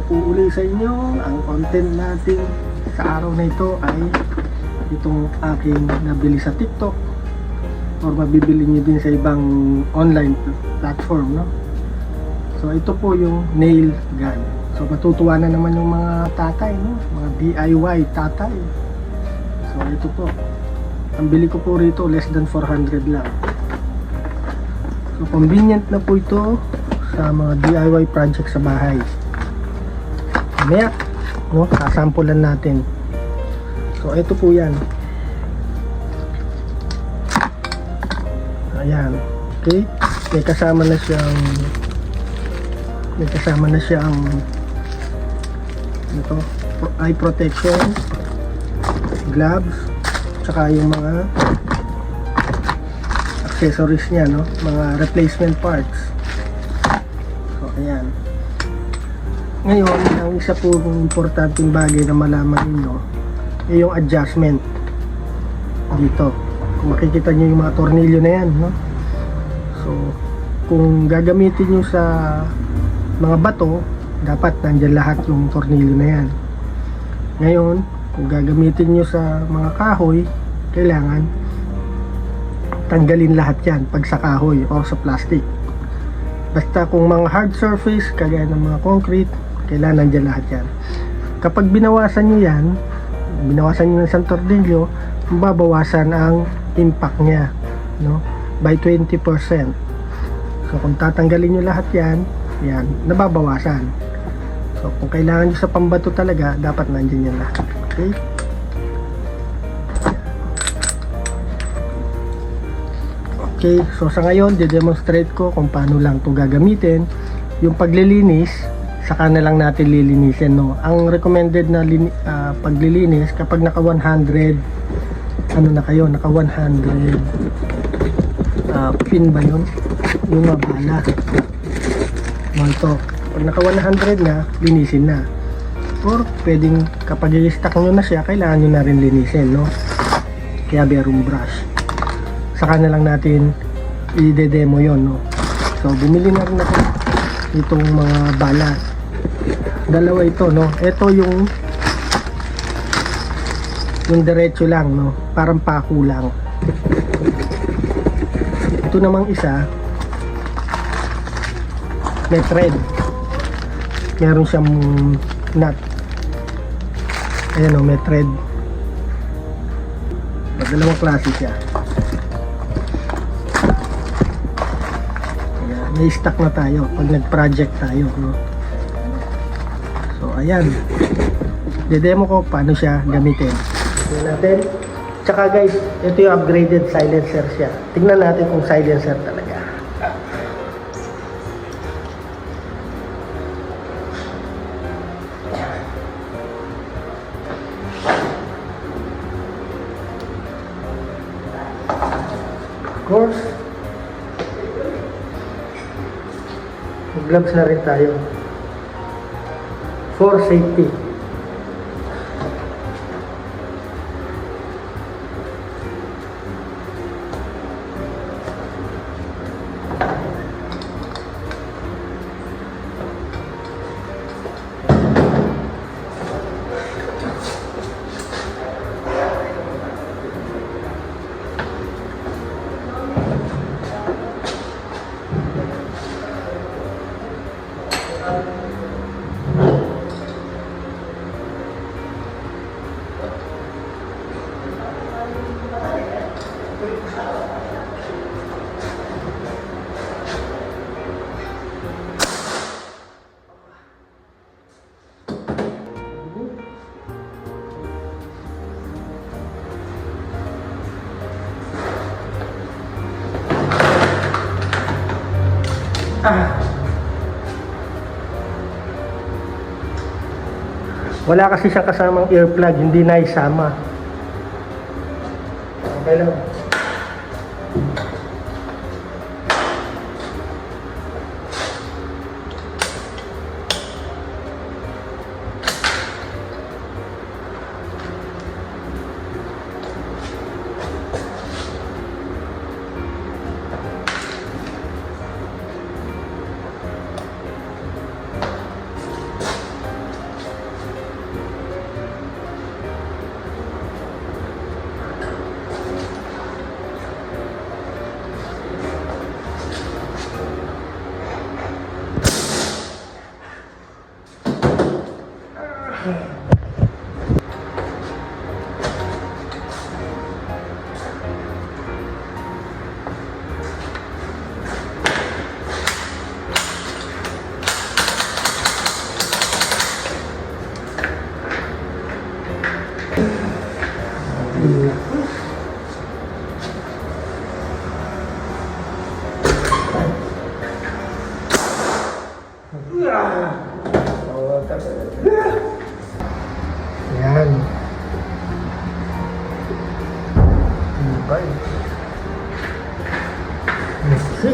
po uli sa inyo. Ang content natin sa araw na ito ay itong aking nabili sa TikTok or mabibili nyo din sa ibang online platform, no? So ito po yung nail gun. So matutuwa na naman yung mga tatay, no? Mga DIY tatay. So ito po, ang bili ko po rito less than 400 lang. So convenient na po ito sa mga DIY project sa bahay. Mamaya, no, sasampulan natin. So ito po yan. Ayan. Okay, may kasama na siyang ito, eye protection, gloves, tsaka yung mga accessories niya, no, mga replacement parts. So ayan. Ngayon, ang isa po importanteng bagay na malaman ninyo ay yung adjustment dito. Kung makikita nyo yung mga tornilyo na yan, no? So kung gagamitin nyo sa mga bato, dapat nandyan lahat yung tornilyo na yan. Ngayon, kung gagamitin nyo sa mga kahoy, kailangan tanggalin lahat yan pag sa kahoy o sa plastic. Basta kung mga hard surface, kagaya ng mga concrete, kailangan nandyan lahat yan. Kapag binawasan nyo yan, binawasan nyo ng isang tornilyo, mababawasan ang impact nya, no, by 20%. So kung tatanggalin nyo lahat yan, nababawasan. So kung kailangan nyo sa pambato talaga, dapat nandyan yan lahat. Okay? Okay, so sa ngayon, de-demonstrate ko kung paano lang ito gagamitin. Yung paglilinis, saka na lang natin lilinisin, no. Ang recommended na paglilinis kapag naka 100, ano na kayo, naka 100 pin ba yun? Yung bala. No, ito. Pag naka 100 na, linisin na. Or pwedeng kapag i-stack nyo na siya, kailangan nyo na rin linisin, no. Kaya merong brush. Saka na lang natin i-demo yon, no. So bumili na rin ako itong mga bala. Dalawa ito, no. Ito yung diretso lang, no, parang pako lang. Ito namang isa may thread, meron siyang nut. Ayan, no, may thread. Dalawang klase siya. Ayan, may stock na tayo pag nag-project tayo, no. So ayan, de-demo ko paano siya gamitin. Tingnan natin. Tsaka guys, ito yung upgraded silencer siya. Tingnan natin kung silencer talaga. Of course, gloves na rin tayo for safety. Wala kasi siyang kasamang earplug, hindi na isama. Okay lang. Yan. Ibay. Merci.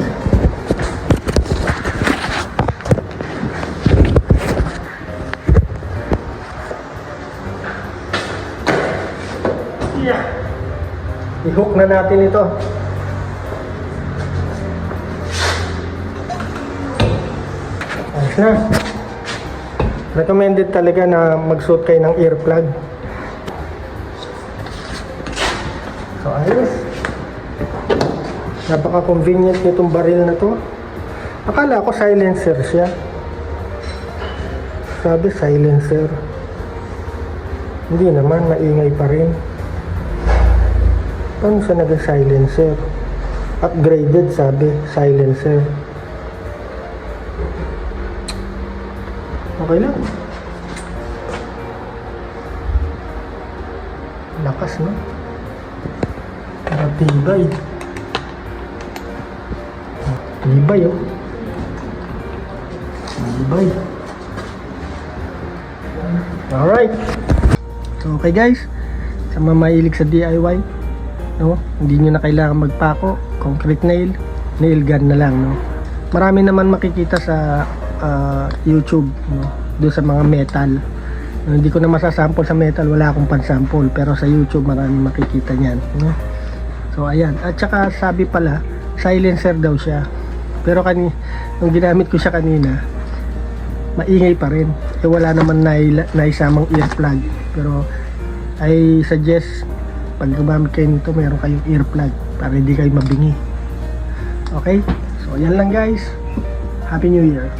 Yeah. I-hook na natin ito. Ayos na. Recommended talaga na magsuot kayo ng earplug. So ayos. Napaka-convenient nitong baril na to. Akala ko silencer siya. Sabi silencer. Hindi naman, maingay pa rin. Paano siya naging silencer? Upgraded sabi, silencer. Okay lang. Lakas, no? Tibay. Tibay, oh. Tibay. Alright. So, okay guys. Sa mga mahilig sa DIY, no? Hindi nyo na kailangan magpako. Concrete nail gun na lang, no? Marami naman makikita sa YouTube, no? Doon sa mga metal. No, hindi ko na masasample sa metal, wala akong pansample, pero sa YouTube marami makikita niyan, no? So ayan, at saka sabi pala silencer daw siya, pero nung ginamit ko siya kanina maingay pa rin, eh wala naman naisamang earplug. Pero I suggest pag gumamit kayo nito meron kayong earplug para hindi kayo mabingi. Okay, so yan lang guys, Happy New Year.